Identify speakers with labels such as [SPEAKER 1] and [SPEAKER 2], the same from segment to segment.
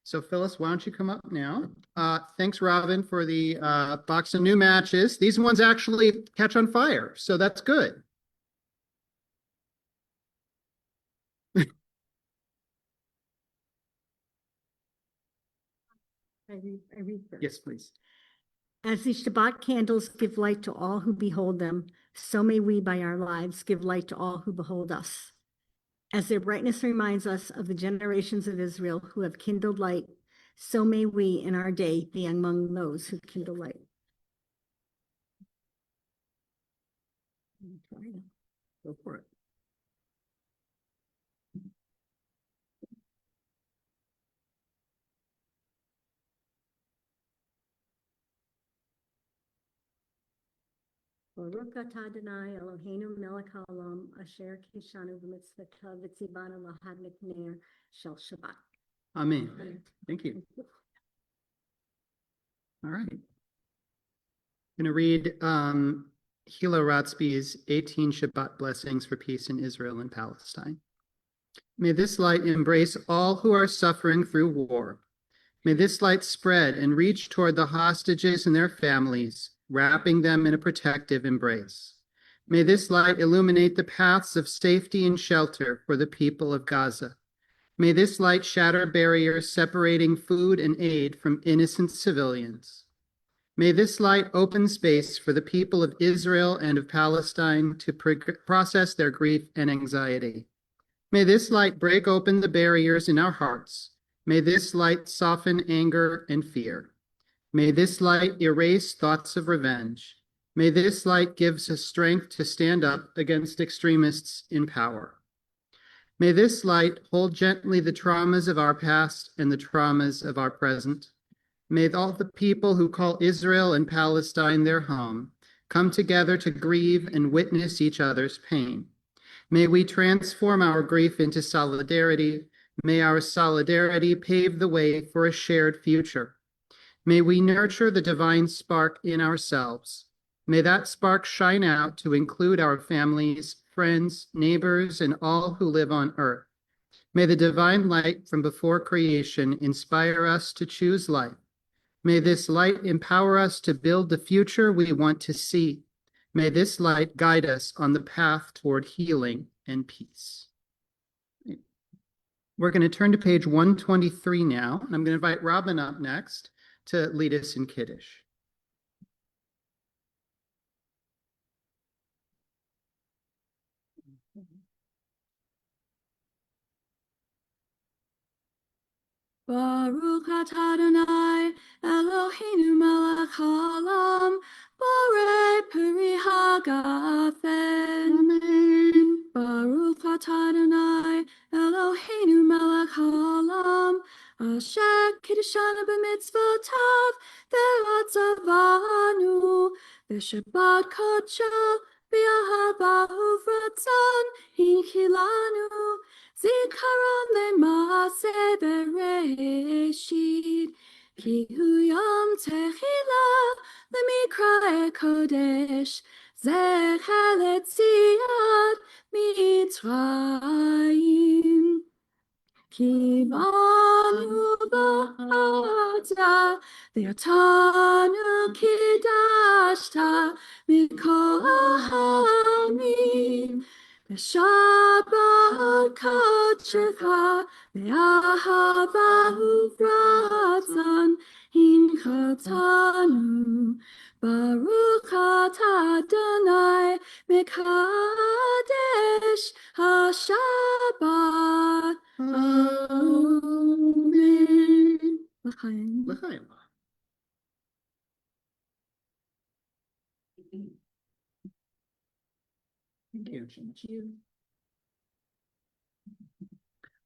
[SPEAKER 1] So Phyllis, why don't you come up now? Thanks, Robin, for the box of new matches. These ones actually catch on fire, so that's good.
[SPEAKER 2] I read first.
[SPEAKER 1] Yes, please.
[SPEAKER 2] As the Shabbat candles give light to all who behold them, so may we by our lives give light to all who behold us. As their brightness reminds us of the generations of Israel who have kindled light, so may we in our day be among those who kindle light.
[SPEAKER 1] Go for it.
[SPEAKER 2] Baruch atah Adonai Eloheinu melech haolam asher kishanu b'mitzvotav v'tzivanu lahadlik ner shel Shabbat.
[SPEAKER 1] Amen. Thank you. All right. I'm going to read Hilo Ratzby's 18 Shabbat blessings for peace in Israel and Palestine. May this light embrace all who are suffering through war. May this light spread and reach toward the hostages and their families, wrapping them in a protective embrace. May this light illuminate the paths of safety and shelter for the people of Gaza. May this light shatter barriers separating food and aid from innocent civilians. May this light open space for the people of Israel and of Palestine to process their grief and anxiety. May this light break open the barriers in our hearts. May this light soften anger and fear. May this light erase thoughts of revenge. May this light give us strength to stand up against extremists in power. May this light hold gently the traumas of our past and the traumas of our present. May all the people who call Israel and Palestine their home come together to grieve and witness each other's pain. May we transform our grief into solidarity. May our solidarity pave the way for a shared future. May we nurture the divine spark in ourselves. May that spark shine out to include our families, friends, neighbors, and all who live on earth. May the divine light from before creation inspire us to choose life. May this light empower us to build the future we want to see. May this light guide us on the path toward healing and peace. We're going to turn to page 123 now, and I'm going to invite Robin up next to lead us in Kiddush.
[SPEAKER 3] Baruch atah Adonai Eloheinu melech haolam borei peri hagafen. Amen. Baruch atah Adonai Eloheinu melech haolam asher kiddushanu b'mitzvotav ve'atzavanu v'shabbat kodsho b'ahava uvratzon hinchilanu. Zikaron le'maaseh bereshit, ki hu yom techila lemikra kodesh, zecher letziat mitzrayim. Ki banu b'hata ve'atanu kiddashta mikol ha'amim. Shabbat kodshecha be'ahava uvratzon hinchatanu. Baruch atah Adonai mekadesh haShabbat. Amen.
[SPEAKER 1] L'chaim. Thank you.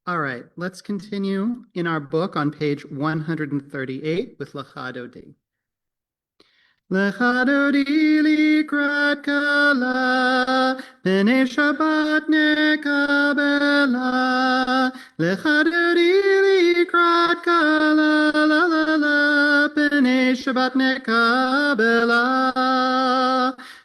[SPEAKER 1] All right, let's continue in our book on page 138 with Lecha Dodi. Lecha Dodi likrat kala, b'nei Shabbat nekabela. Lecha Dodi likrat kala, la la la, b'nei Shabbat nekabela.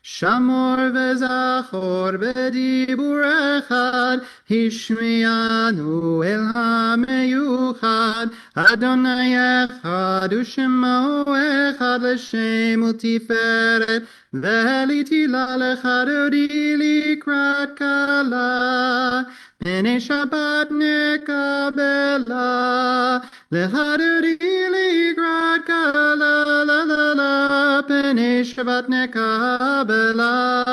[SPEAKER 1] Shamor וזכור בדיבור אחד השמיענו אל המיוחד, אדוני אחד ושמו אחד לשם ותפארת, ולתהילה לך דודי לקראת כלה, פני שבת נקבלה, לך דודי לקראת כלה, לה לה לה, פני שבת נקבלה.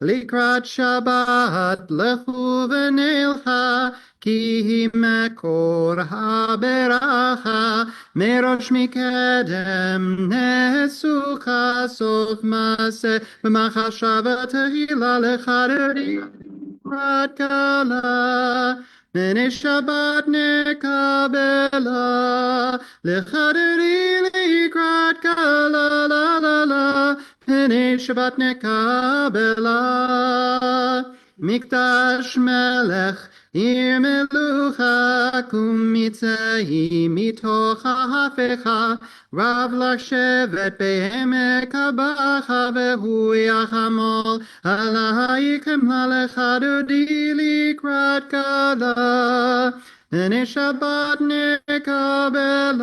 [SPEAKER 1] לקראת שבת לכו ונלכה, כי היא מקור הברכה, מראש מקדם נסוכה, סוף מעשה במחשבה תחילה לך דודי לקראת כלה, פני שבת נקבלה, לך דודי לקראת כלה, לה לה לה, פני שבת נקבלה. מקדש מלך עיר מלוכה, קום מצאי מתוך ההפכה, רב לך שבט בעמק הבכה, והוא יחמול עלייך לך דודי לקראת כלה, פני שבת נקבלה,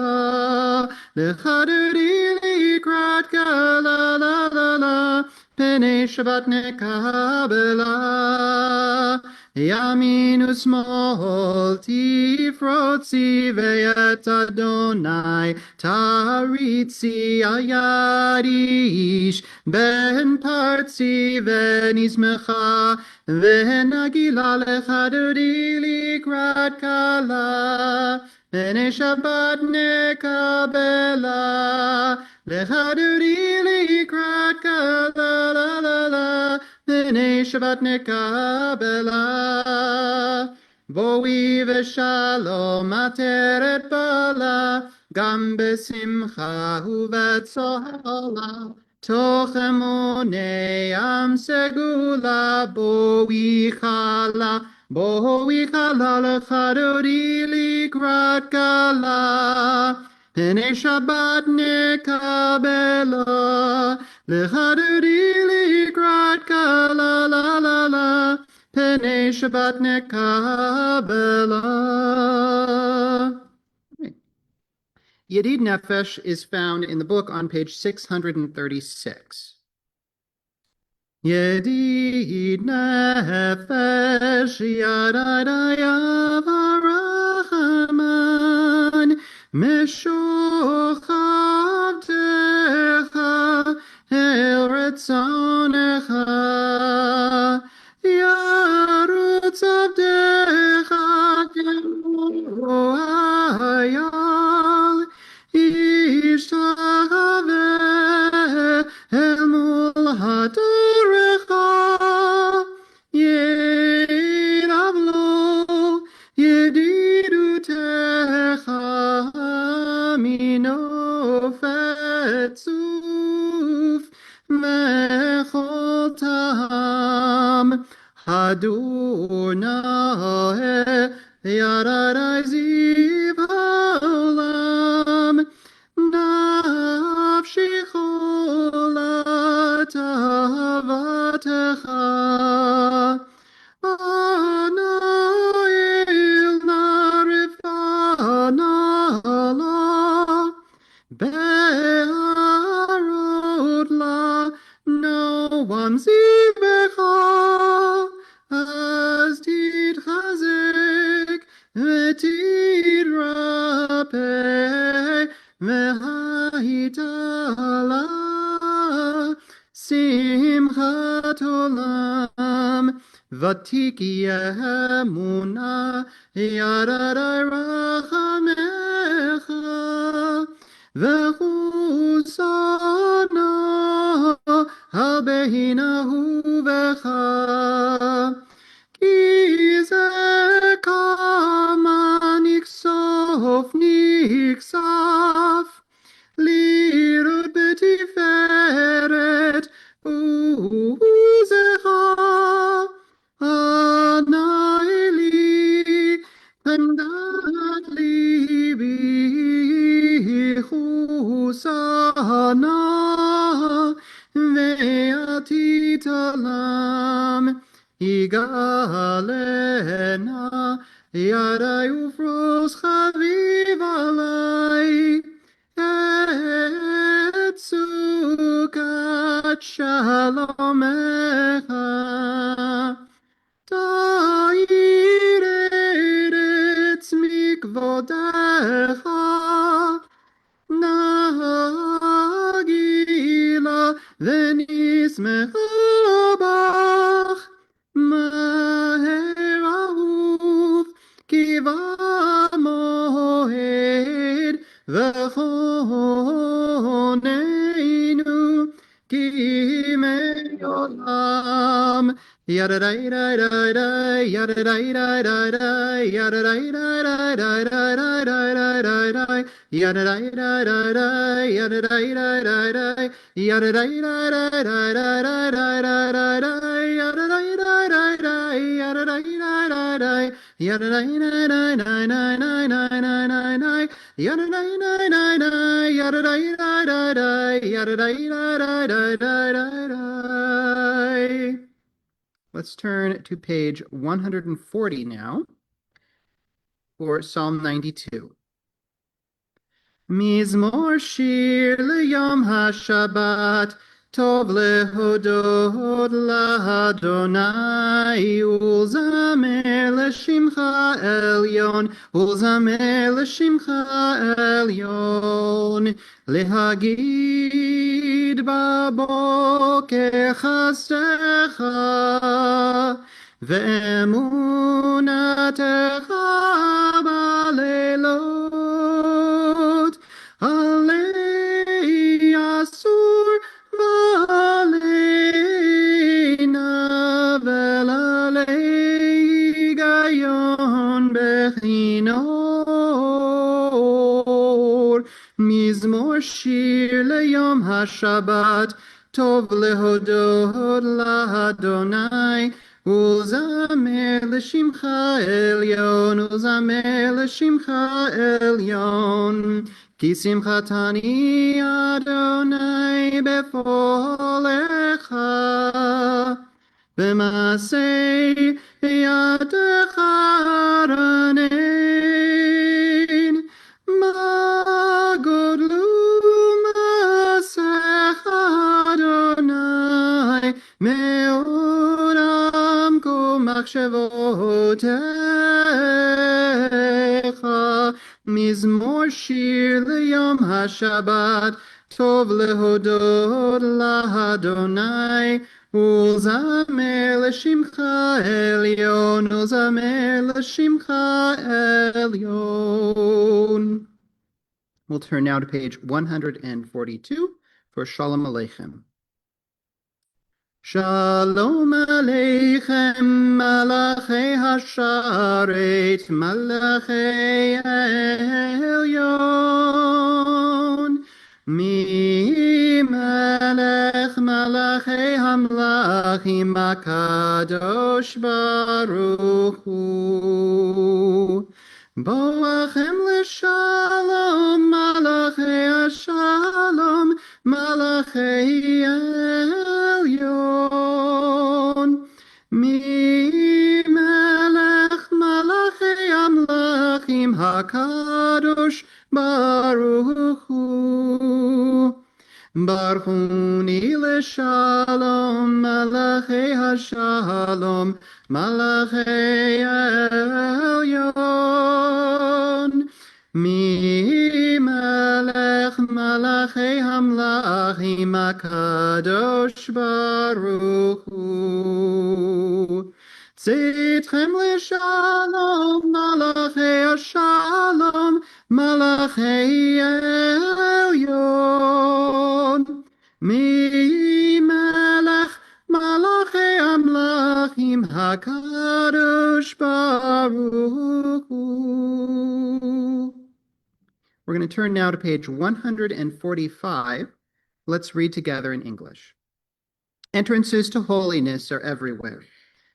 [SPEAKER 1] לך דודי לקראת כלה, לה לה לה, פני שבת נקבלה. ימין ושמאל תפרוצי, ואת אדוני תריצי, על יד איש בן פרצי, ונשמחה ונגילה לך דודי לקראת כלה, פני שבת נקבלה, לך דודי לקראת כלה, לה לה לה, פני שבת נקבלה. בואי ושלום עטרת בלה, גם בשמחה ובצהלה, תוך אמוני עם סגולה, בואי חלה, בואי חלה, לך דודי לקראת כלה, פני שבת נקבלה, לך דודי לקראת כלה, לה לה לה, פני שבת נקבלה. Yedid Nefesh is found in the book on page 636. Yedid Nefesh Yadaya Varachaman Meshochatecha El Retzonecha Yarutz Avdecha Hayal Ishtahave El Mul HaTorecha Yeravlo Yedidutecha Minofetzuf Mechol Tam Adonai Yadadai Ziv Haolam Nafshi Cholat Avatecha Anail Narifana Be'arot La Noam Zivecha Az titchazek v'tidrapeh v'ha'itala simchat olam v'tiki emuna yadadai rachamecha v'chusana al behinahu v'cha Ki ze kama niksof niksaf lirut betiferet uzecha anaili pendat libi chusana ve'atitalam Igale shalomecha. Ta'ir eretz mikvodecha. Nagila v'nismecha bach. Maher ahuf kiva moed v'choneinu kimei olam. Yada da da da da, yada da da da da, yada da da da da da da da da, yada da da da da, yada da da da da, yada da da da da da da da da, yada da da da da, yada da da da da, yada da da da da da da da da, yada da da da da, yada da da da da, yada da da da da da. Let's turn to page 140 now for Psalm 92. Mizmor shir leyom haShabbat, tov lehodot lahadonai, ulzamer leshimcha elyon, ulzamer leshimcha elyon, lehagid baboker chasecha, ve'emunatecha balelot. Alei asur v'aleina v'lalei gayon bechinor. Mizmor shir leyom haShabbat, tov lehodot lahadonai, ulzamer leshimcha elyon, ulzamer leshimcha elyon. Ki simchatani Adonai befolecha, b'masei yadecha ranein, ma godlu masecha Adonai, me'od amko machshevotecha. Mizmor shir leyom haShabbat, tov lehodot lahadonai, ulzamer leshimcha elyon, ulzamer leshimcha elyon. We'll turn now to page 142 for Shalom Aleichem. Shalom Aleichem, Malachei Hasharet, Malachei Elyon. Mi Melech Malachei Hamlachim HaKadosh Baruch Hu. Boachem l'shalom, Malachei Hashalom, Malachei Elyon. Mi Melech Malachei Amlachim HaKadosh Baruch Hu. Barchuni l'shalom, Malachei Hashalom, Malachei Elyon. Mi Melech Malachei Hamlachim HaKadosh Baruch Hu. Tzitchem l'shalom, Malachei Hashalom, Malachei Elyon. Mi Melech Malachei Amlachim HaKadosh Baruch Hu. We're going to turn now to page 145. Let's read together in English. Entrances to holiness are everywhere.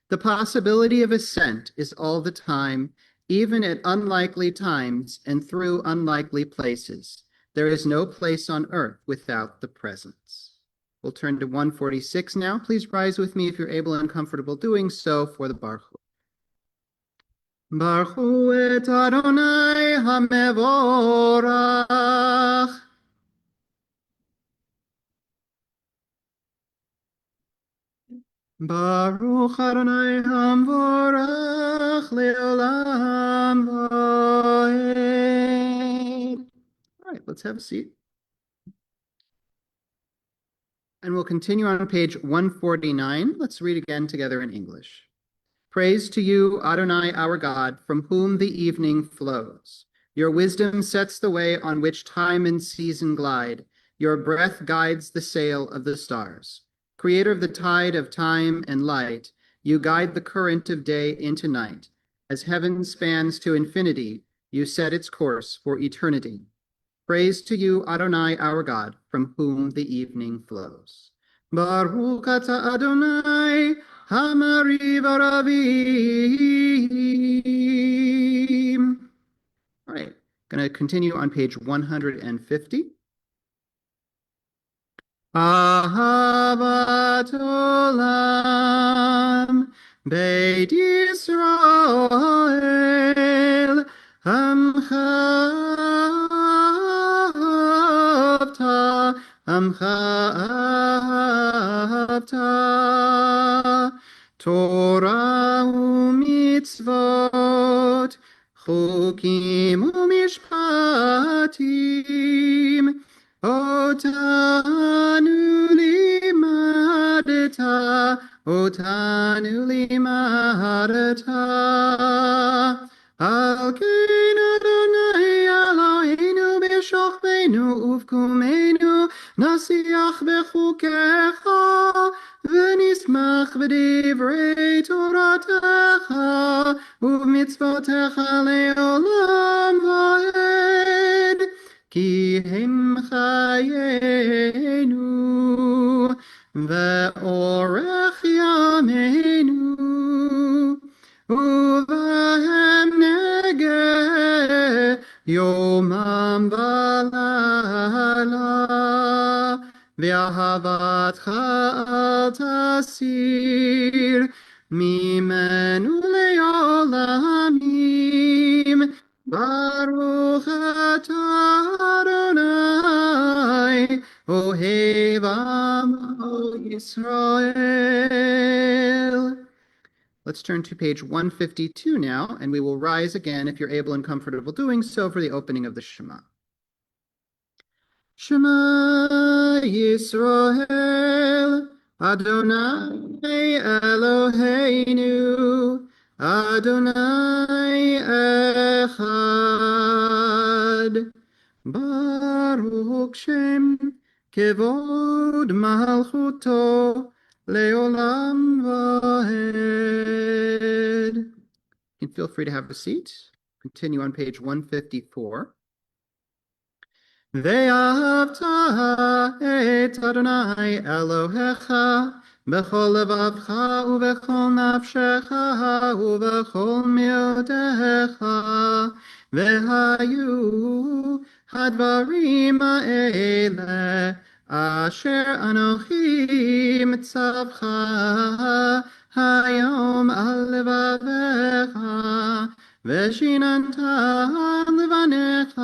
[SPEAKER 1] The possibility of ascent is all the time, even at unlikely times and through unlikely places. There is no place on earth without the presence. We'll turn to 146 now. Please rise with me if you're able and comfortable doing so for the Baruch Hu. Baruch Hu et Adonai HaMevorach. Baruch Adonai Hamvorach Leolam Vaed. All right, let's have a seat. And we'll continue on page 149. Let's read again together in English. Praise to you, Adonai, our God, from whom the evening flows. Your wisdom sets the way on which time and season glide. Your breath guides the sail of the stars. Creator of the tide of time and light, you guide the current of day into night. As heaven spans to infinity, you set its course for eternity. Praise to you, Adonai, our God, from whom the evening flows. Baruch atah Adonai, Hamariv Aravim. All right, going to continue on page 150. Ahavat olam, Beit Yisrael, Amcha avta, Amcha avta, Torah u'mitzvot, Chukim u'mishpatim, Otanu limadata, Otanu limadata. Al kein Adonai Eloheinu b'shochbeinu uvkumeinu, nasiach b'chukecha, v'nismach b'divrei toratecha, uv'mitzvotecha le'olam va'ed. Ki hem chayenu ve'orech yameinu uvahem nege yomam v'layla ve'ahavatcha al tasir mimenu le'olamim. Baruch atah Adonai, Ohev Amo Yisrael. Let's turn to page 152 now, and we will rise again, if you're able and comfortable doing so, for the opening of the Shema. Shema Yisrael, Adonai Eloheinu, Adonai Echad. Baruch Shem Kevod Malchuto Leolam Vahed. And feel free to have a seat. Continue on page 154. Ve'ahavta et Adonai Elohecha b'chol levavcha u'b'chol nafshecha u'b'chol miotecha ve'hayu hadvarim ha'ele asher anochi mitzavcha hayom al levavecha ושיננתם לבניך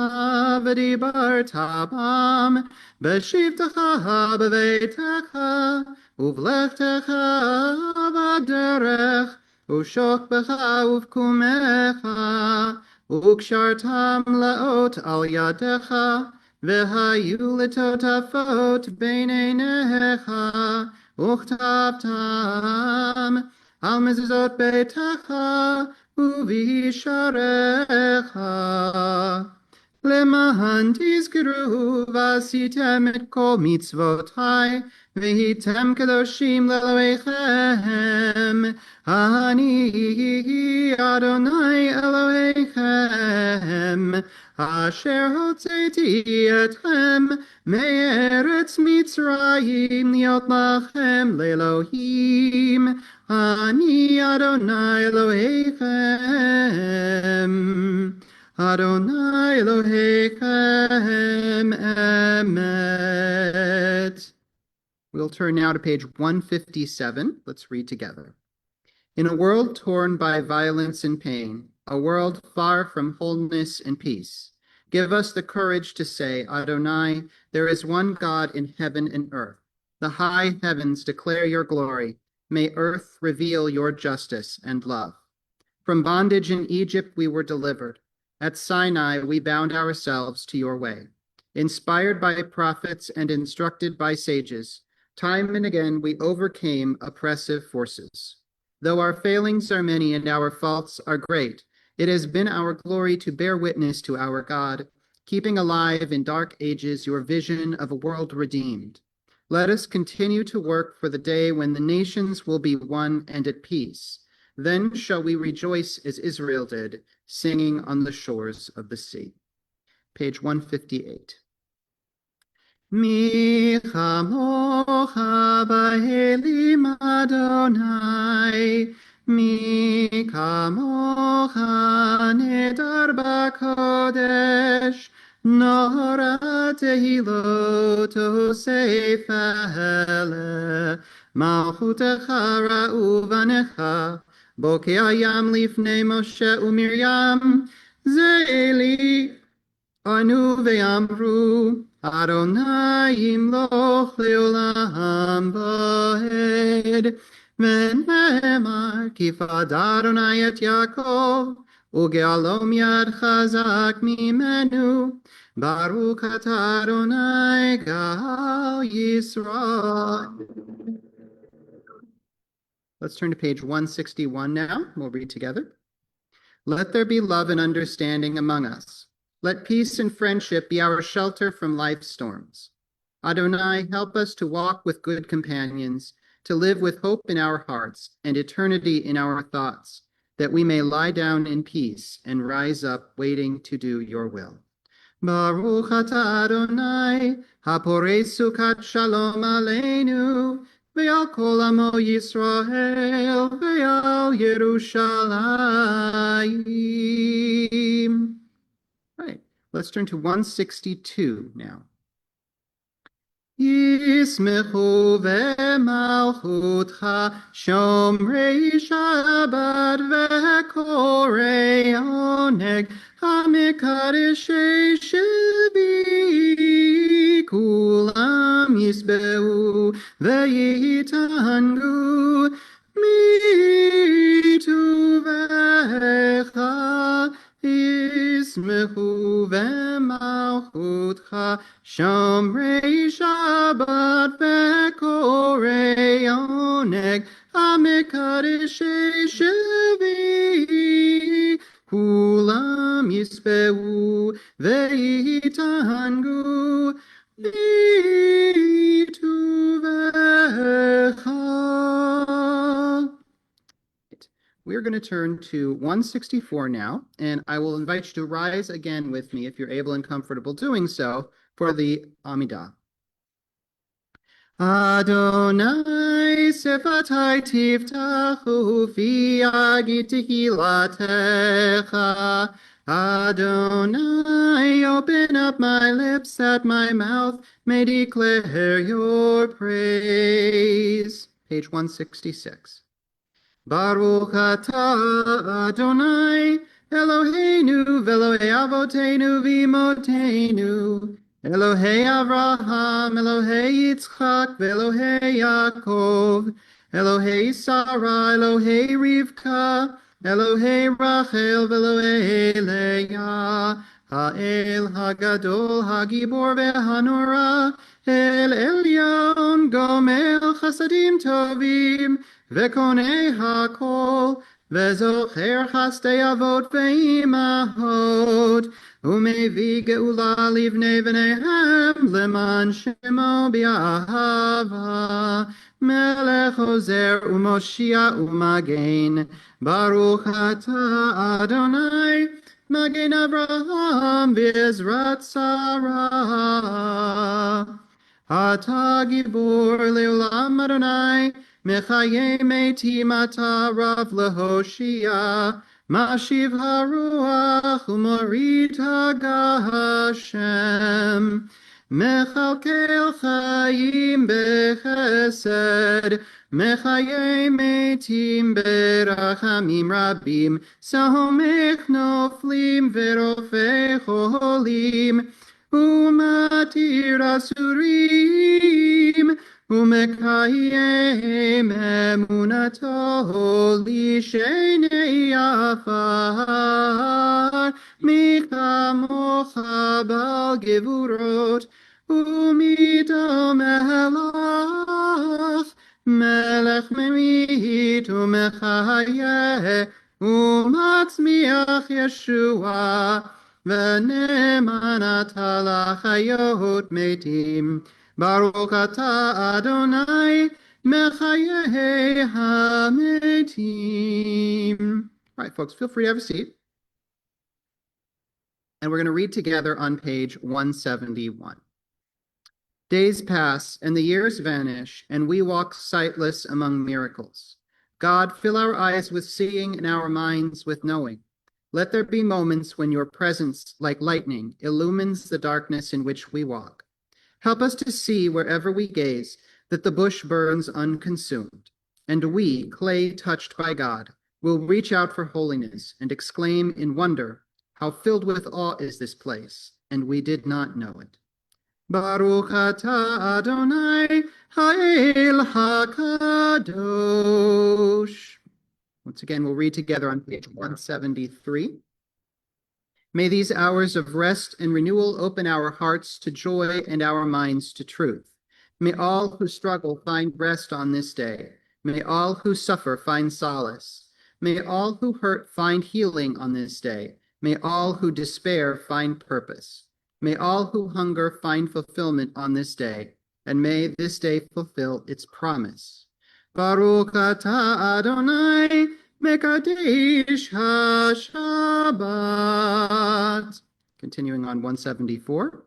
[SPEAKER 1] ודיברת בם בשבתך בביתך ובלכתך בדרך ושוכבך ובקומך וקשרתם לאות על ידך והיו לטוטפות בין עיניך וכתבתם על מזוזות ביתך ובשעריך למען תזכרו ועשיתם את כל מצוותי והייתם קדושים לאלוהיכם. אני אדוני אלוהיכם אשר הוצאתי אתכם מארץ מצרים להיות לכם לאלוהים. אני אדוני אלוהיכם, אדוני אלוהיכם emet. We'll turn now to page 157. Let's read together. In a world torn by violence and pain, a world far from wholeness and peace, give us the courage to say, Adonai, there is one God in heaven and earth. The high heavens declare your glory. May earth reveal your justice and love. From bondage in Egypt we were delivered. At Sinai we bound ourselves to your way. Inspired by prophets and instructed by sages, time and again we overcame oppressive forces. Though our failings are many and our faults are great, it has been our glory to bear witness to our God, keeping alive in dark ages your vision of a world redeemed. Let us continue to work for the day when the nations will be one and at peace. Then shall we rejoice as Israel did, singing on the shores of the sea. Page 158. Mi chamocha ba'elim Adonai, mi kamocha nedar b'kodesh, nora tehilot osefele, malchutecha ra'u v'necha, bokei hayam lifnei Moshe u'Miriam, ze'eli Anu ve'amru, Adonai yimloch leolam ba'ed, ve'nemar kifad Adonai et Yaakov, uge'alom yad chazak mimenu, Baruch atah Adonai gal Yisrael. Let's turn to page 161 now. We'll read together. Let there be love and understanding among us. Let peace and friendship be our shelter from life's storms. Adonai, help us to walk with good companions, to live with hope in our hearts and eternity in our thoughts, that we may lie down in peace and rise up waiting to do your will. Baruch atah Adonai, haporei sukat shalom aleinu, ve'al kol amo Yisrael, ve'al Yerushalayim. Right, let's turn to 162 now. Yismechu ve'malchutcha shomrei Shabbat ve'korei oneg hamekadeshei shevi kulam yisbeu ve'yitangu mituvecha Yismechu ve'malchutcha shomrei Shabbat ve'korei oneg hamekadeshei shevi kulam yisbeu ve'yitangu mituvecha. We're going to turn to 164 now, and I will invite you to rise again with me if you're able and comfortable doing so for the Amidah. Adonai sefatai tiftachu fi agi tehilatecha. Adonai, open up my lips that my mouth may declare your praise. Page 166. Baruch atah Adonai, Eloheinu v'Elohei avotenu v'imotenu, Elohei Avraham, Elohei Yitzchak v'Elohei Yaakov, Elohei Sarah, Elohei Rivka, Elohei Rachel v'Elohei Leah, Ha'el Hagadol Hagibor ve'Hanora, El Elyon Gomel Chasadim Tovim, Vekonei hakol, vezocher chastei avot ve'imahot, umevi geula livnei v'neihem leman shemo bi'ahava, melech ozer umoshia umagen, baruch atah Adonai, magen Avraham v'ezrat Sarah. Ata gibor leolam Adonai, Mechaye metim ata rav lehoshia, Mashiv haruach umorit hagashem, Mechalkel chayim bechesed, Mechaye metim berachamim rabim, Sahomech noflim verofei cholim, Umatir asurim, ומקיים אמונתו לשני עפר, מי כמוך בעל גבורות ומיתו מלך, מלך ממית ומחיה ומצמיח ישועה, ונאמן אתה לחיות מתים. ברוך אתה אדוני מחיי המתים. All right, folks, feel free to have a seat. And we're going to read together on page 171. Days pass and the years vanish, and we walk sightless among miracles. God, fill our eyes with seeing and our minds with knowing. Let there be moments when your presence, like lightning, illumines the darkness in which we walk. Help us to see wherever we gaze that the bush burns unconsumed, and we, clay touched by God, will reach out for holiness and exclaim in wonder, how filled with awe is this place, and we did not know it. Baruch atah Adonai Ha'el HaKadosh. Once again, we'll read together on page 173. May these hours of rest and renewal open our hearts to joy and our minds to truth. May all who struggle find rest on this day. May all who suffer find solace. May all who hurt find healing on this day. May all who despair find purpose. May all who hunger find fulfillment on this day, and may this day fulfill its promise. Baruch atah Adonai Mekadesh HaShabbat. Continuing on 174.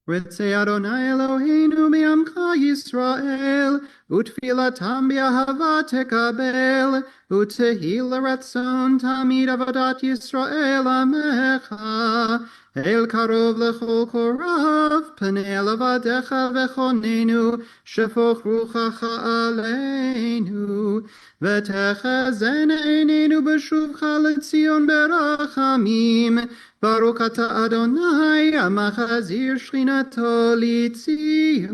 [SPEAKER 1] Ritzei Adonai Eloheinu mi'amcha Yisrael, utfilatam b'ahava tekabel, utehi l'ratzon tamid avodat Yisrael amecha, el karov lechol korav, pnei elavadecha vechonenu, shefoch ruchacha aleinu, v'techazen einenu b'shuvcha l'tzion berachamim, Baruch atah Adonai amachazir shchinato l'tzion.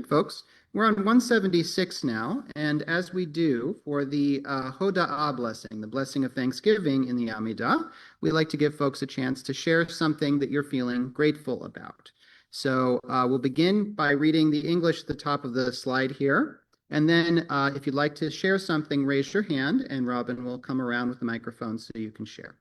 [SPEAKER 1] Folks, we're on 176 now, and as we do for the Hoda'ah blessing, the blessing of Thanksgiving in the Amidah, we like to give folks a chance to share something that you're feeling grateful about. So we'll begin by reading the English at the top of the slide here. And then if you'd like to share something, raise your hand, and Robin will come around with the microphone so you can share.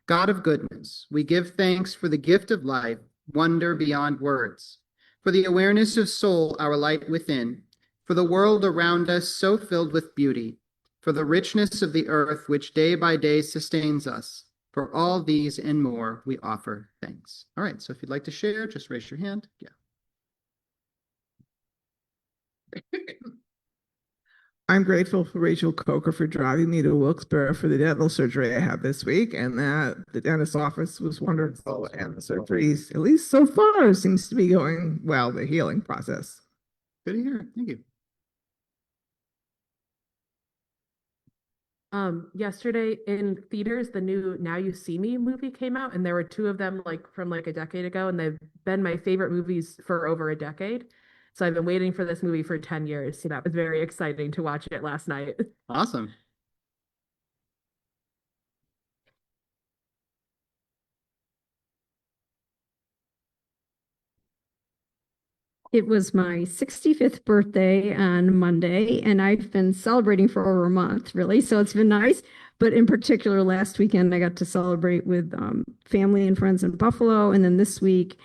[SPEAKER 1] God of goodness, we give thanks for the gift of life, wonder beyond words, for the awareness of soul, our light within, for the world around us so filled with beauty, for the richness of the earth which day by day sustains us. For all these and more, we offer thanks. All right, so if you'd like to share, just raise your hand. Yeah.
[SPEAKER 4] I'm grateful for Rachel Coker for driving me to Wilkes-Barre for the dental surgery I had this week, and that the dentist's office was wonderful, and the surgery, at least so far, seems to be going well, the healing process.
[SPEAKER 1] Good to hear. Thank you.
[SPEAKER 5] Yesterday in theaters, the new Now You See Me movie came out, and there were two of them from a decade ago, and they've been my favorite movies for over a decade. So I've been waiting for this movie for 10 years. So that was very exciting to watch it last night.
[SPEAKER 1] Awesome.
[SPEAKER 2] It was my 65th birthday on Monday, and I've been celebrating for over a month, really. So it's been nice. But in particular, last weekend, I got to celebrate with family and friends in Buffalo. And then this week,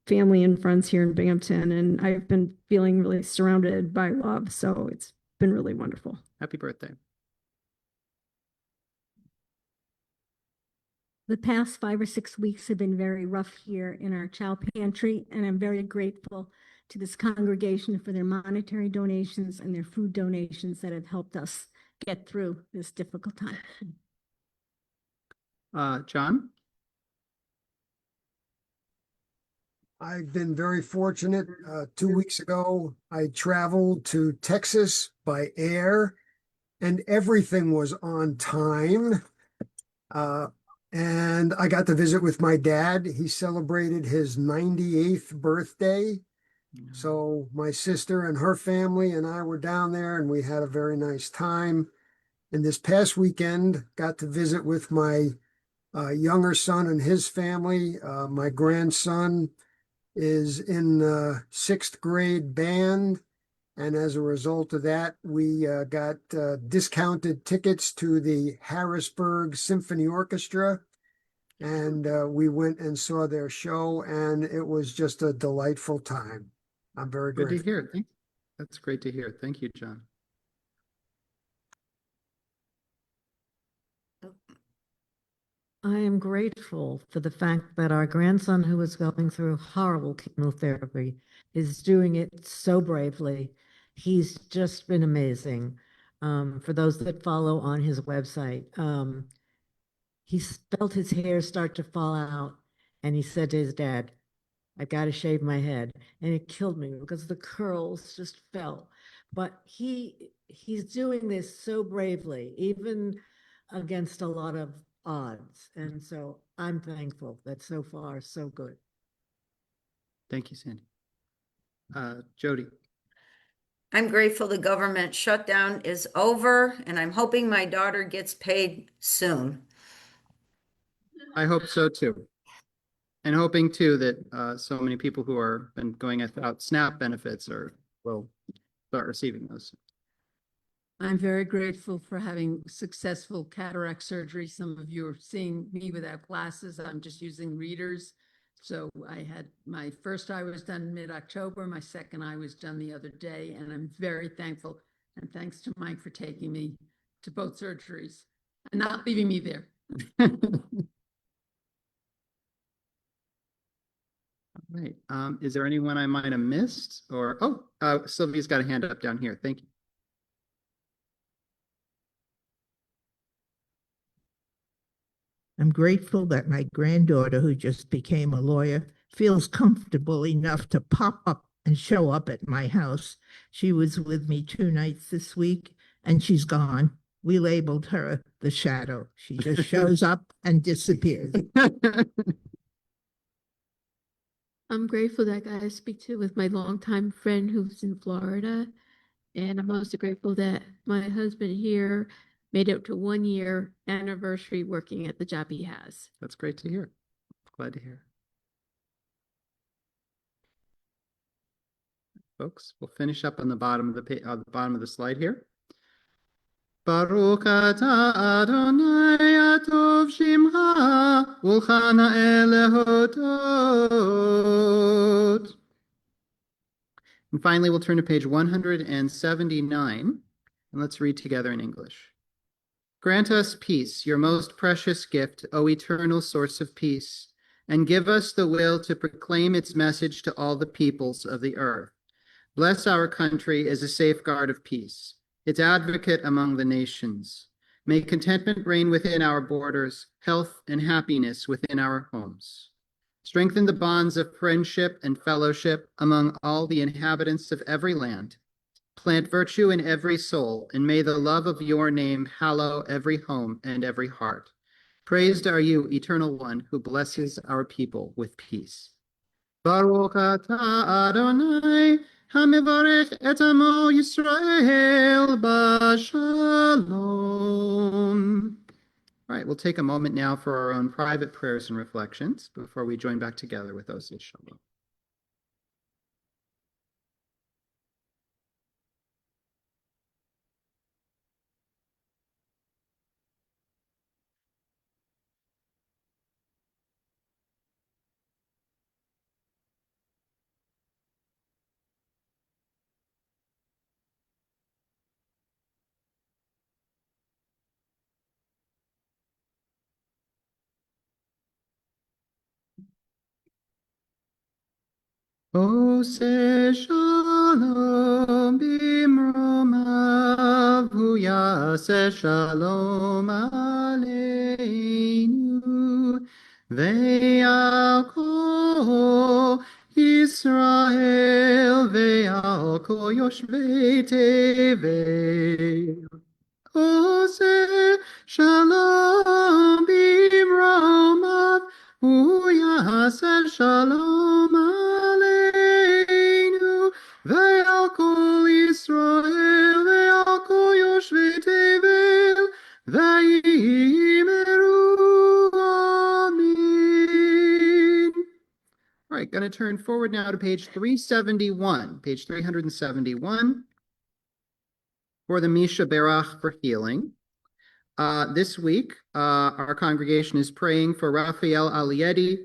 [SPEAKER 2] family and friends here in Binghamton. And I've been feeling really surrounded by love. So it's been really wonderful.
[SPEAKER 1] Happy birthday.
[SPEAKER 2] The past 5 or 6 weeks have been very rough here in our child pantry, and I'm very grateful to this congregation for their monetary donations and their food donations that have helped us get through this difficult time.
[SPEAKER 1] John?
[SPEAKER 6] I've been very fortunate. 2 weeks ago, I traveled to Texas by air, and everything was on time. And I got to visit with my dad. He celebrated his 98th birthday So my sister and her family and I were down there and we had a very nice time. And this past weekend, got to visit with my younger son and his family. My grandson is in sixth grade band. And as a result of that, we got discounted tickets to the Harrisburg Symphony Orchestra. And we went and saw their show, and it was just a delightful time. I'm very
[SPEAKER 1] Good to
[SPEAKER 6] grateful.
[SPEAKER 1] hear. That's great to hear. Thank you, John.
[SPEAKER 7] I am grateful for the fact that our grandson, who is going through horrible chemotherapy, is doing it so bravely. He's just been amazing. For those that follow on his website, he felt his hair start to fall out, and he said to his dad, "I got to shave my head," and it killed me because the curls just fell. But he's doing this so bravely, even against a lot of odds. And so I'm thankful that so far so good.
[SPEAKER 1] Thank you, Sandy. Jody.
[SPEAKER 8] I'm grateful the government shutdown is over, and I'm hoping my daughter gets paid soon.
[SPEAKER 1] I hope so too. And hoping too that so many people who are been going without SNAP benefits will start receiving those.
[SPEAKER 3] I'm very grateful for having successful cataract surgery. Some of you are seeing me without glasses. I'm just using readers. So I had my first eye was done mid-October. My second eye was done the other day, and I'm very thankful. And thanks to Mike for taking me to both surgeries and not leaving me there.
[SPEAKER 1] All right. Is there anyone I might have missed? Or Sylvia's got a hand up down here. Thank you.
[SPEAKER 9] I'm grateful that my granddaughter, who just became a lawyer, feels comfortable enough to pop up and show up at my house. She was with me 2 nights this week, and she's gone. We labeled her the shadow. She just shows up and disappears.
[SPEAKER 10] I'm grateful that I got to speak to with my longtime friend who's in Florida. And I'm also grateful that my husband here made it to 1 year anniversary working at the job he has.
[SPEAKER 1] That's great to hear. Glad to hear. Folks, we'll finish up on the bottom of the slide here. Baruch atah Adonai atov shimcha ulchana elehodot. And finally, we'll turn to page 179, and let's read together in English. Grant us peace, your most precious gift, O eternal source of peace, and give us the will to proclaim its message to all the peoples of the earth. Bless our country as a safeguard of peace, its advocate among the nations. May contentment reign within our borders, health and happiness within our homes. Strengthen the bonds of friendship and fellowship among all the inhabitants of every land. Plant virtue in every soul, and may the love of your name hallow every home and every heart. Praised are you, Eternal One, who blesses our people with peace. Baruch atah Adonai, hamivarech et amo Yisrael b'shalom. All right, we'll take a moment now for our own private prayers and reflections before we join back together with those in Shalom. Ose shalom bimromav, hu yaseh shalom aleinu, ve'al kol Yisrael, ve'al kol yoshvei tevel. Ose shalom bimromav, hu yaseh shalom aleinu. right, going to turn forward now to page 371. Page 371 for the Misha Berach for healing. This week, our congregation is praying for Raphael Aliedi,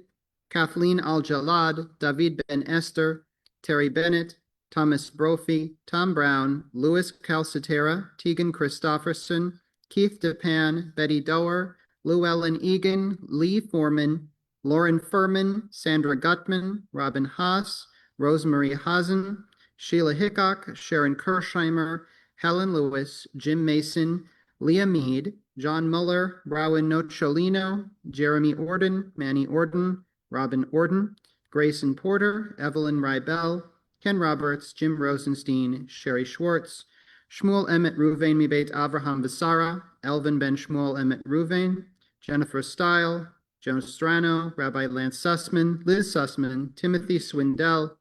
[SPEAKER 1] Kathleen Al-Jalad, David Ben Esther, Terry Bennett, Thomas Brophy, Tom Brown, Louis Calcitera, Tegan Christofferson, Keith DePan, Betty Doer, Llewellyn Egan, Lee Foreman, Lauren Furman, Sandra Gutman, Robin Haas, Rosemary Hazen, Sheila Hickok, Sharon Kirshheimer, Helen Lewis, Jim Mason, Leah Mead, John Muller, Rowan Nocholino, Jeremy Orden, Manny Orden, Robin Orden, Grayson Porter, Evelyn Rybell, Ken Roberts, Jim Rosenstein, Sherry Schwartz, Shmuel Emmett Ruvain Mibeit Avraham Visara, Elvin Ben Shmuel Emmett Ruvain, Jennifer Stile, Joan Strano, Rabbi Lance Sussman, Liz Sussman, Timothy Swindell,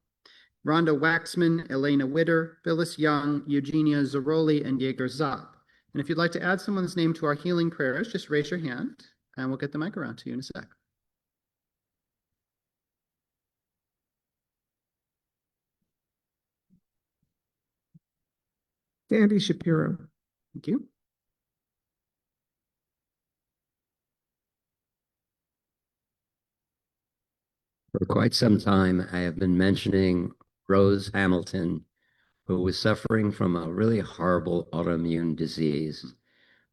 [SPEAKER 1] Rhonda Waxman, Elena Witter, Phyllis Young, Eugenia Zaroli, and Jaeger Zopp. And if you'd like to add someone's name to our healing prayers, just raise your hand and we'll get the mic around to you in a sec.
[SPEAKER 4] Sandy Shapiro.
[SPEAKER 1] Thank you.
[SPEAKER 11] For quite some time, I have been mentioning Rose Hamilton, who was suffering from a really horrible autoimmune disease.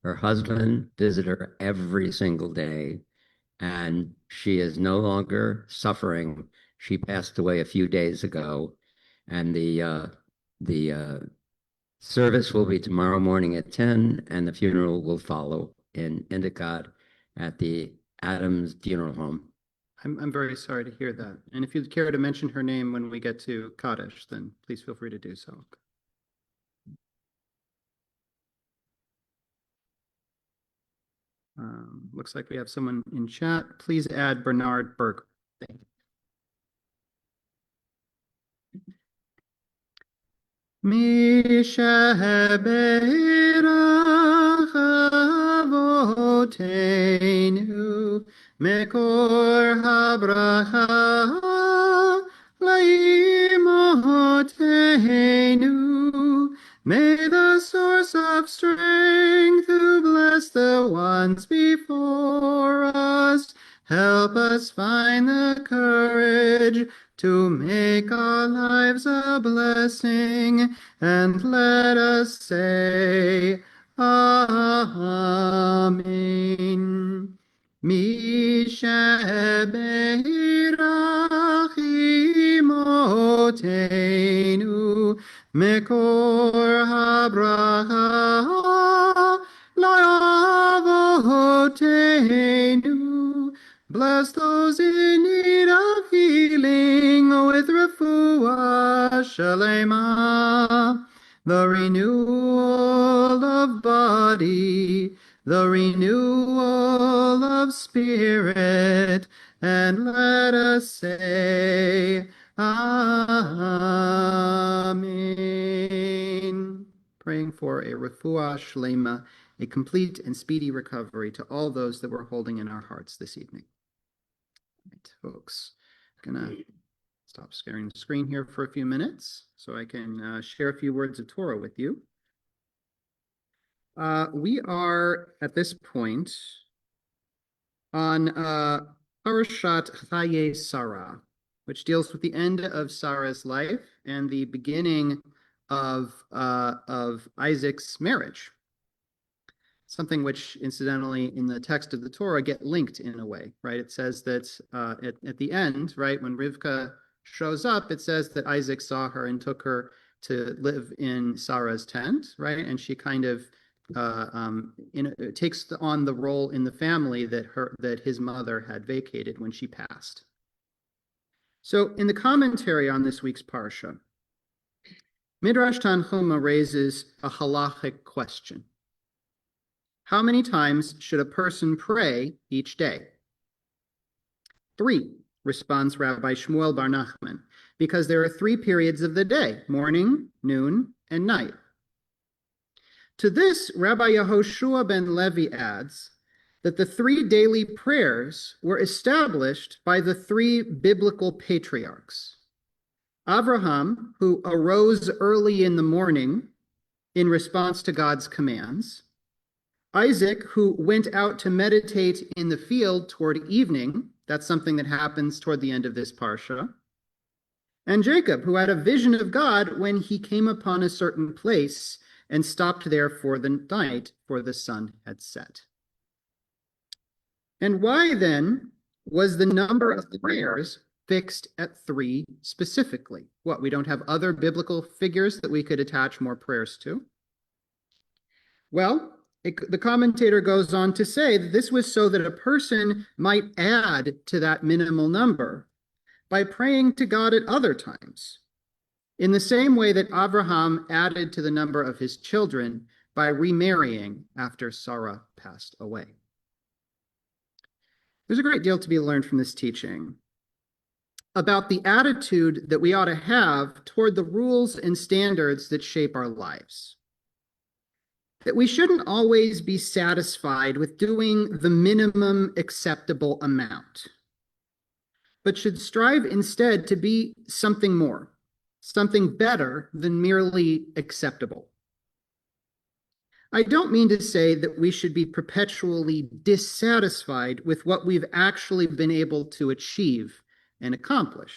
[SPEAKER 11] Her husband visited her every single day, and she is no longer suffering. She passed away a few days ago, and the service will be tomorrow morning at 10, and the funeral will follow in Endicott at the Adams Funeral Home.
[SPEAKER 1] I'm very sorry to hear that. And if you'd care to mention her name when we get to Kaddish, then please feel free to do so. Looks like we have someone in chat. Please add Bernard Berg. Thank you. Mishaberach Avotenu Mekor habracha Laimotenu. May the source of strength who bless the ones before us help us find the courage to make our lives a blessing, and let us say, Amen. Mishaberach imotenu mekor habracha la'avotenu. Bless those in need of healing with refuah shalema, the renewal of body, the renewal of spirit, and let us say, Amen. Praying for a refuah shlema, a complete and speedy recovery to all those that we're holding in our hearts this evening. All right, folks, I'm gonna stop sharing the screen here for a few minutes so I can share a few words of Torah with you. We are at this point on Parashat Chaye Sarah, which deals with the end of Sarah's life and the beginning of Isaac's marriage. Something which, incidentally, in the text of the Torah get linked in a way, right? It says that at the end, right, when Rivka shows up, it says that Isaac saw her and took her to live in Sarah's tent, right? And she kind of takes on the role in the family that his mother had vacated when she passed. So in the commentary on this week's Parsha, Midrash Tanhuma raises a halachic question. How many times should a person pray each day? 3, responds Rabbi Shmuel Bar Nachman, because there are 3 periods of the day, morning, noon, and night. To this, Rabbi Yehoshua ben Levi adds that the 3 daily prayers were established by the 3 biblical patriarchs. Abraham, who arose early in the morning in response to God's commands. Isaac, who went out to meditate in the field toward evening. That's something that happens toward the end of this parsha. And Jacob, who had a vision of God when he came upon a certain place and stopped there for the night, for the sun had set. And why then was the number of prayers fixed at 3 specifically? What, we don't have other biblical figures that we could attach more prayers to? Well, the commentator goes on to say that this was so that a person might add to that minimal number by praying to God at other times, in the same way that Abraham added to the number of his children by remarrying after Sarah passed away. There's a great deal to be learned from this teaching about the attitude that we ought to have toward the rules and standards that shape our lives. That we shouldn't always be satisfied with doing the minimum acceptable amount, but should strive instead to be something more, something better than merely acceptable. I don't mean to say that we should be perpetually dissatisfied with what we've actually been able to achieve and accomplish,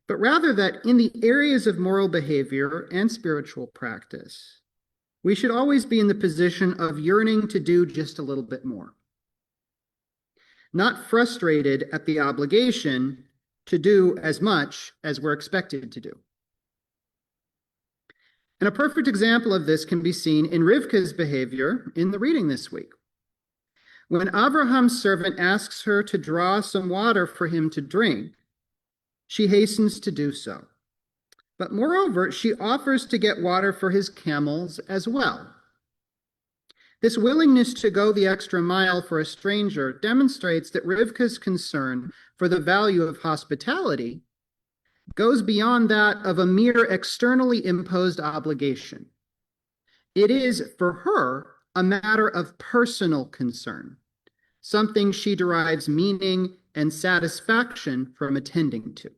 [SPEAKER 1] but rather that in the areas of moral behavior and spiritual practice, we should always be in the position of yearning to do just a little bit more, not frustrated at the obligation to do as much as we're expected to do. And a perfect example of this can be seen in Rivka's behavior in the reading this week. When Abraham's servant asks her to draw some water for him to drink, she hastens to do so. But moreover, she offers to get water for his camels as well. This willingness to go the extra mile for a stranger demonstrates that Rivka's concern for the value of hospitality goes beyond that of a mere externally imposed obligation. It is, for her, a matter of personal concern, something she derives meaning and satisfaction from attending to.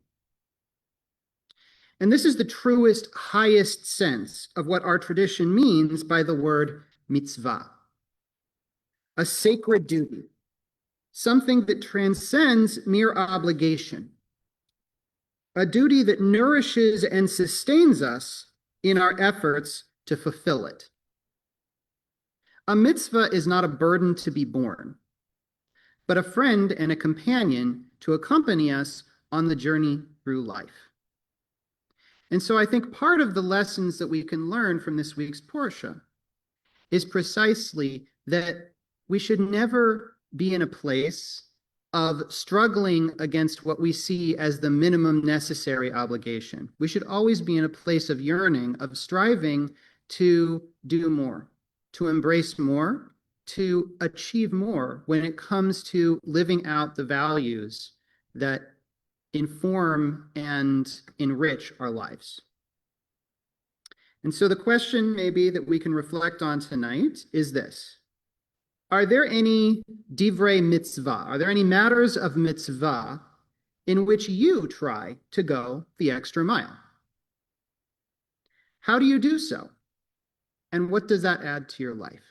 [SPEAKER 1] And this is the truest, highest sense of what our tradition means by the word mitzvah, a sacred duty, something that transcends mere obligation, a duty that nourishes and sustains us in our efforts to fulfill it. A mitzvah is not a burden to be borne, but a friend and a companion to accompany us on the journey through life. And so I think part of the lessons that we can learn from this week's Portia is precisely that we should never be in a place of struggling against what we see as the minimum necessary obligation. We should always be in a place of yearning, of striving to do more, to embrace more, to achieve more when it comes to living out the values that inform and enrich our lives. And so the question maybe that we can reflect on tonight is this: are there any divrei mitzvah? Are there any matters of mitzvah in which you try to go the extra mile? How do you do so? And what does that add to your life?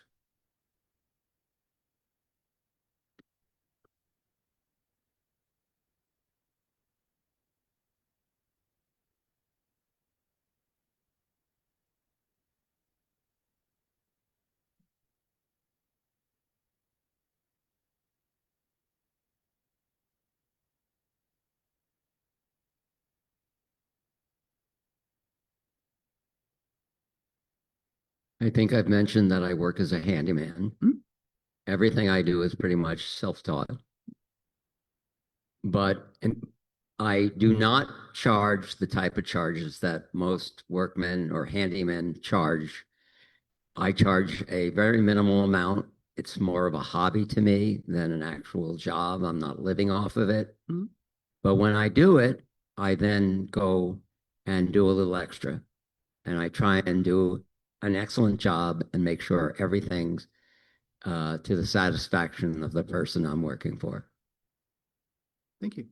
[SPEAKER 11] I think I've mentioned that I work as a handyman. Everything I do is pretty much self-taught. But I do not charge the type of charges that most workmen or handymen charge. I charge a very minimal amount. It's more of a hobby to me than an actual job. I'm not living off of it. But when I do it, I then go and do a little extra. And I try and do an excellent job and make sure everything's to the satisfaction of the person I'm working for.
[SPEAKER 1] Thank you.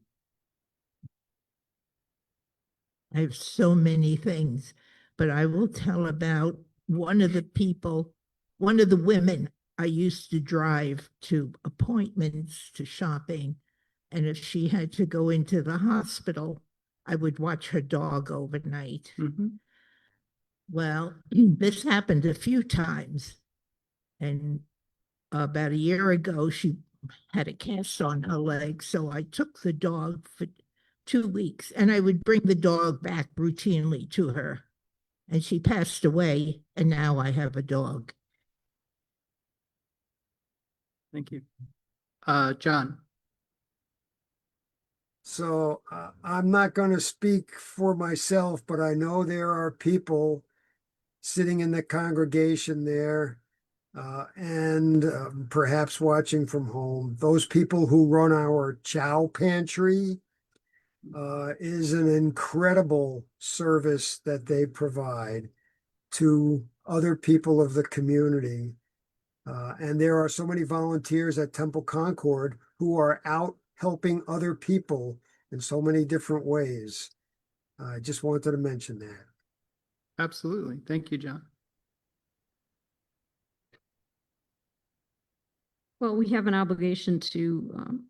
[SPEAKER 9] I have so many things, but I will tell about one of the women I used to drive to appointments, to shopping. And if she had to go into the hospital, I would watch her dog overnight. Well, this happened a few times. And about a year ago, she had a cast on her leg. So I took the dog for 2 weeks and I would bring the dog back routinely to her. And she passed away, and now I have a dog.
[SPEAKER 1] Thank you. John.
[SPEAKER 6] So I'm not going to speak for myself, but I know there are people sitting in the congregation there and perhaps watching from home. Those people who run our chow pantry is an incredible service that they provide to other people of the community. And there are so many volunteers at Temple Concord who are out helping other people in so many different ways. I just wanted to mention that.
[SPEAKER 1] Absolutely. Thank you, John.
[SPEAKER 2] Well, we have an obligation to,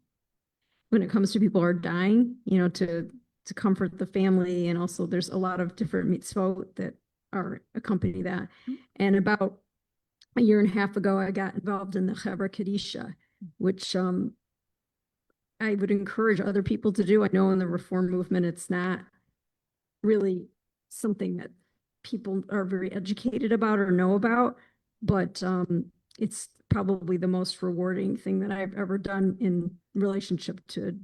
[SPEAKER 2] when it comes to people who are dying, to comfort the family. And also there's a lot of different mitzvot that are accompany that. And about a year and a half ago, I got involved in the Chevra Kadisha, which I would encourage other people to do. I know in the Reform movement, it's not really something that people are very educated about or know about, but it's probably the most rewarding thing that I've ever done in relationship to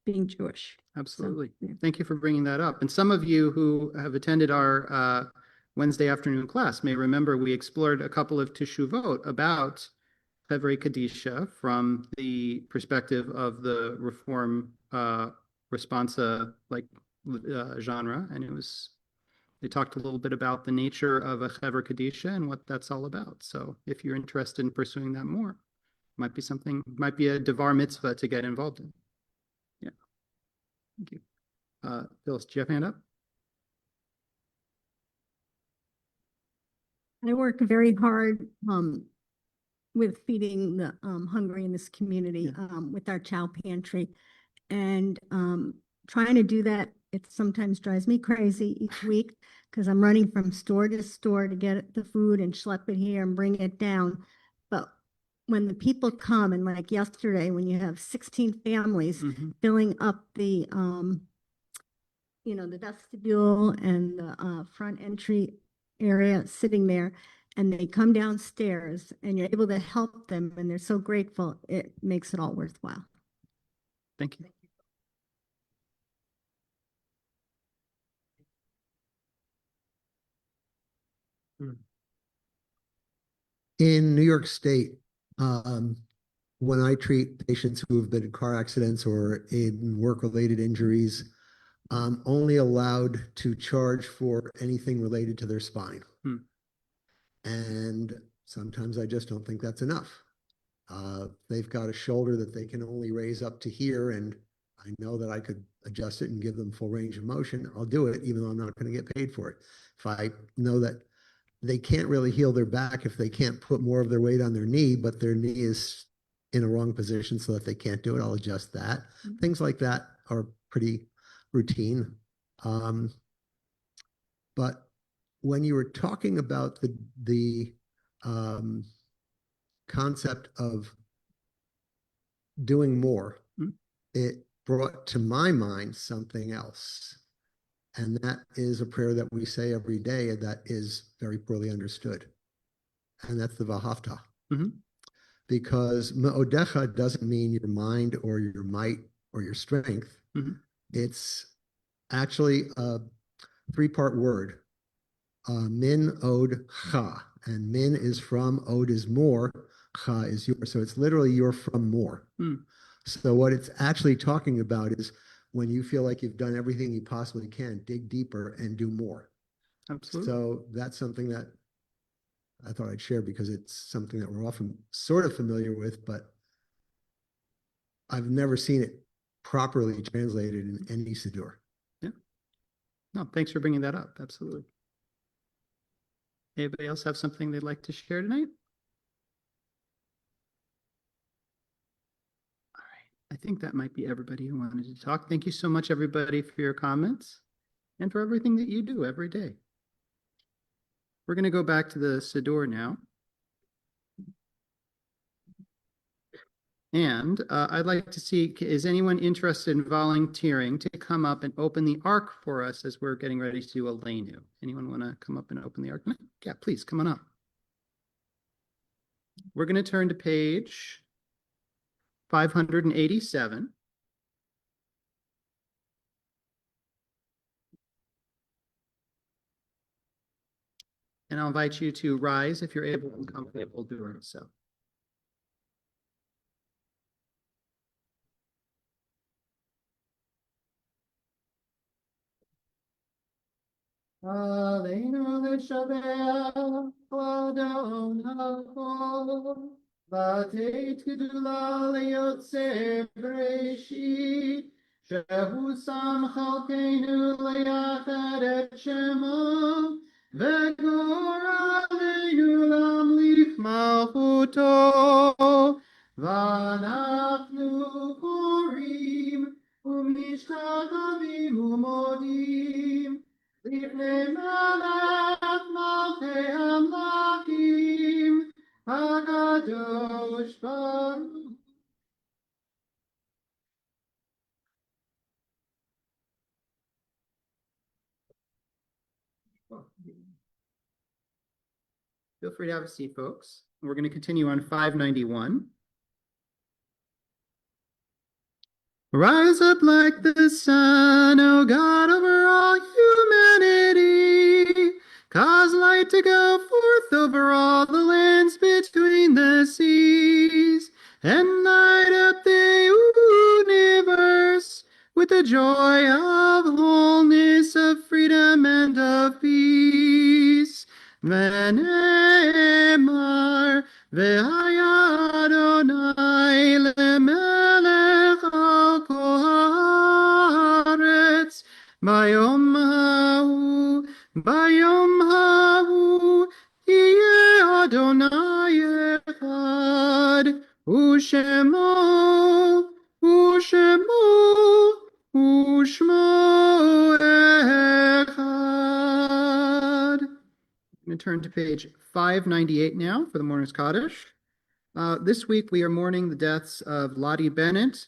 [SPEAKER 2] being Jewish.
[SPEAKER 1] Absolutely.
[SPEAKER 2] So, yeah.
[SPEAKER 1] Thank you for bringing that up. And some of you who have attended our Wednesday afternoon class may remember we explored a couple of teshuvot about Chevra Kadisha from the perspective of the Reform responsa genre, and they talked a little bit about the nature of a Chevra Kadisha and what that's all about. So if you're interested in pursuing that more, might be a devar mitzvah to get involved in. Yeah. Thank you. Phyllis, do you have a hand up?
[SPEAKER 2] I work very hard with feeding the hungry in this community with our chow pantry. And trying to do that, it sometimes drives me crazy each week because I'm running from store to store to get the food and schlep it here and bring it down. But when the people come, and like yesterday, when you have 16 families filling up the vestibule and the front entry area sitting there, and they come downstairs and you're able to help them and they're so grateful, it makes it all worthwhile.
[SPEAKER 1] Thank you.
[SPEAKER 12] In New York State, when I treat patients who have been in car accidents or in work-related injuries, I'm only allowed to charge for anything related to their spine. And sometimes I just don't think that's enough. They've got a shoulder that they can only raise up to here, and I know that I could adjust it and give them full range of motion. I'll do it, even though I'm not going to get paid for it. If I know that they can't really heal their back if they can't put more of their weight on their knee, but their knee is in a wrong position so that they can't do it, I'll adjust that. Things like that are pretty routine. But when you were talking about the concept of doing more, it brought to my mind something else. And that is a prayer that we say every day that is very poorly understood. And that's the Vahavta. Because Me'odecha doesn't mean your mind or your might or your strength. It's actually a 3-part word. Min, od, cha. And min is from, od is more, cha is your. So it's literally you're from more. So what it's actually talking about is when you feel like you've done everything you possibly can, dig deeper and do more.
[SPEAKER 1] Absolutely.
[SPEAKER 12] So that's something that I thought I'd share because it's something that we're often sort of familiar with, but I've never seen it properly translated in any Siddur.
[SPEAKER 1] Yeah. No, thanks for bringing that up. Absolutely. Anybody else have something they'd like to share tonight? All right. I think that might be everybody who wanted to talk. Thank you so much, everybody, for your comments and for everything that you do every day. We're going to go back to the Siddur now. And I'd like to see, is anyone interested in volunteering to come up and open the Ark for us as we're getting ready to do Aleinu? Anyone want to come up and open the Ark? Yeah, please, come on up. We're going to turn to page 587. And I'll invite you to rise if you're able and comfortable doing so. Aleinu l'shabeach l'adon hakol, v'teit gedula liyotzer b'reshit, shehu sam chalkeinu liyachad et shemo, v'gor aleinu lamlich malchuto, v'anachnu korim u'mishtachavim u'modim, Lifnei Melech Malchei Hamlakim, HaKadosh Baruch. Feel free to have a seat, folks. We're going to continue on 591. Rise up like the sun, O God, over all humanity. Cause light to go forth over all the lands between the seas, and light up the universe with the joy of wholeness, of freedom, and of peace. V'ne'emar ve'haya Adonai lemelech al kol haaretz bayom hahu yeh Adonai echad u'shemo echad. I'm going to turn to page 598 now for the Mourner's Kaddish. This week we are mourning the deaths of Lottie Bennett,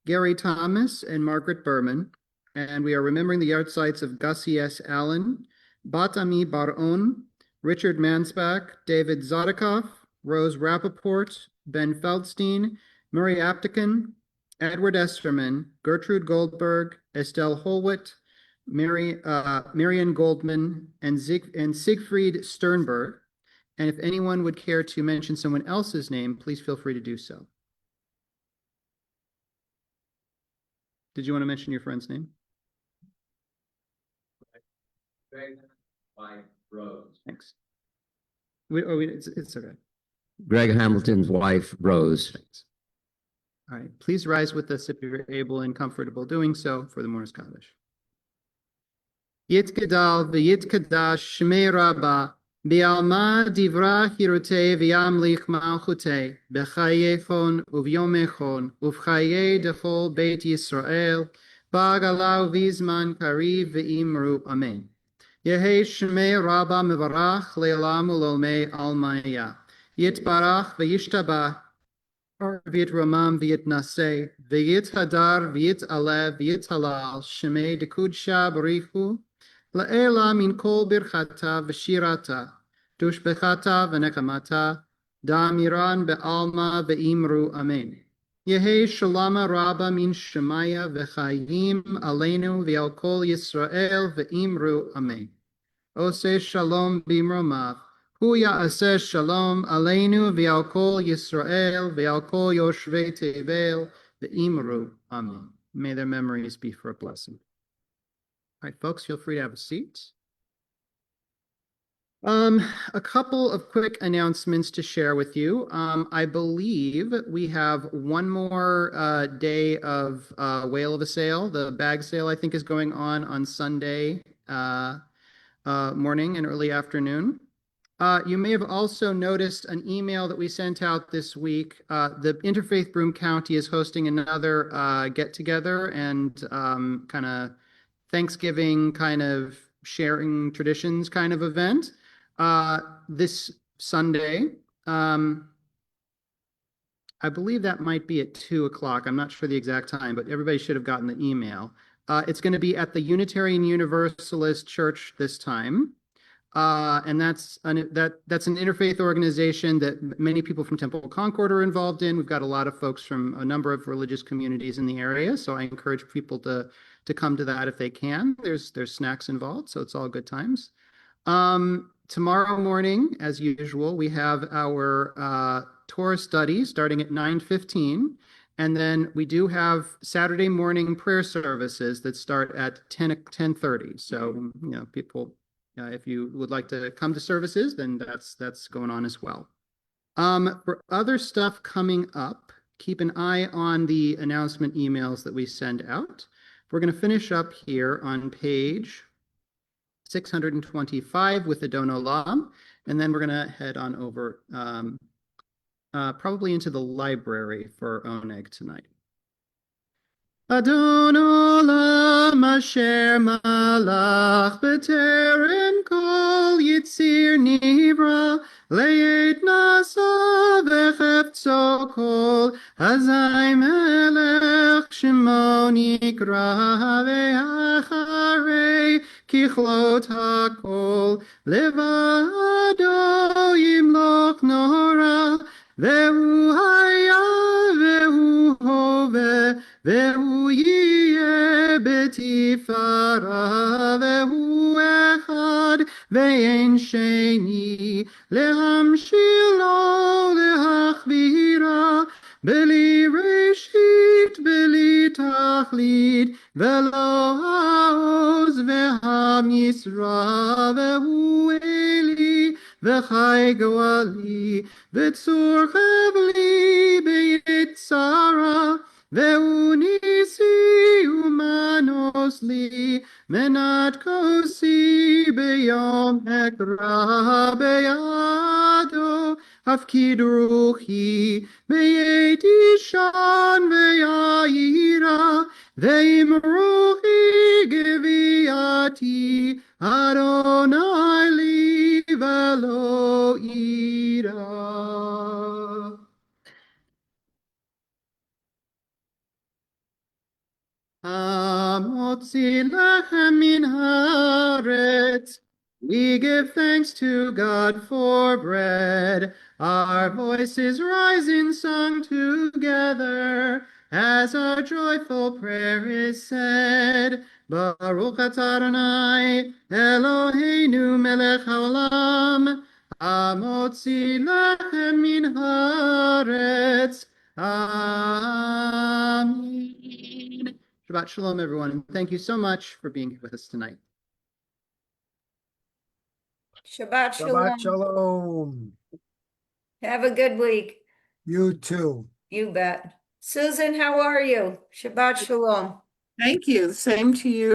[SPEAKER 1] Gary Thomas, and Margaret Berman, and we are remembering the yard sites of Gussie S. Allen, Bat-Ami Bar-On, Richard Mansbach, David Zodikoff, Rose Rappaport, Ben Feldstein, Murray Aptekin, Edward Esterman, Gertrude Goldberg, Estelle Holwit, Marion Goldman, and Siegfried Sternberg. And if anyone would care to mention someone else's name, please feel free to do so. Did you want to mention your friend's name? Greg Rose. Thanks. It's okay.
[SPEAKER 11] Greg Hamilton's wife, Rose.
[SPEAKER 1] Thanks. All right. Please rise with us if you're able and comfortable doing so for the Mourner's Kaddish. Yitgadal v'yitkadash shmei Rabbah Bi'alma divra hirute v'yamlich malchute b'chayechon uvyomechon uvchaye dechol Beit Yisrael ba'agalau v'zman kariv v'imru amen. Yehi shmei Rabbah mevarach le'olam ul'olmei almaya yitbarach v'yishtabach v'yitramam v'yitnaseh v'yithadar v'yitalev v'yithalal shmei dekudsha barichu La'ela min kol birchata v'shirata, dushbechata v'nekamata, da'amiran be'alma ve'imru amen. Yehi shalama rabba min shemaya v'chayim aleinu v'al kol Yisrael ve'imru amen. Ose shalom bimromav, hu ya'aseh shalom aleinu v'al kol Yisrael v'al kol yoshvei tevel ve'imru amen. May their memories be for a blessing. All right, folks, feel free to have a seat. A couple of quick announcements to share with you. I believe we have one more day of Whale of a Sale. The bag sale, I think, is going on Sunday morning and early afternoon. You may have also noticed an email that we sent out this week. The Interfaith Broome County is hosting another get-together and kind of Thanksgiving kind of sharing traditions kind of event this Sunday. I believe that might be at 2 o'clock. I'm not sure the exact time, but everybody should have gotten the email. It's going to be at the Unitarian Universalist Church this time. And that's an interfaith organization that many people from Temple Concord are involved in. We've got a lot of folks from a number of religious communities in the area, so I encourage people to come to that if they can. There's snacks involved, so it's all good times. Tomorrow morning, as usual, we have our Torah study starting at 9:15. And then we do have Saturday morning prayer services that start at 10:30. So, people, if you would like to come to services, then that's going on as well. For other stuff coming up, keep an eye on the announcement emails that we send out. We're going to finish up here on page 625 with the Don Olam, and then we're going to head on over probably into the library for Oneg tonight. Adon Olam asher malach b'terem kol yitzir nivra le'et nasa v'chefzo kol hazai melech shemo nikra ve'acharei kichlot hakol levado yimloch nora ve'hu haya ve'hu hove ve'hu yeh betifara ve'hu echad ve'en sheni lehamshilo lehachvira beli reshit beli tachlit ve'lo ha'oz ve'ham yisra ve'hu eli ve'chai goali ve'tzur chavli beyitzara ve'u nisi umanos li menat kosi beyom ekra beyado hafkid ruchi beyet ishan ve'yira ve'im ruchi geviati Adonai li velo ira. Hamotzi lechem min haaretz. We give thanks to God for bread. Our voices rise in song together as our joyful prayer is said. Baruch atah Adonai Eloheinu melech haolam hamotzi lechem min haaretz. Amen. Shabbat shalom, everyone, and thank you so much for being here with us tonight.
[SPEAKER 8] Shabbat
[SPEAKER 6] Shabbat
[SPEAKER 8] shalom.
[SPEAKER 6] shalom.
[SPEAKER 8] Have a good week.
[SPEAKER 6] You too.
[SPEAKER 8] You bet. Susan, how are you? Shabbat shalom.
[SPEAKER 13] Thank you. Same to you.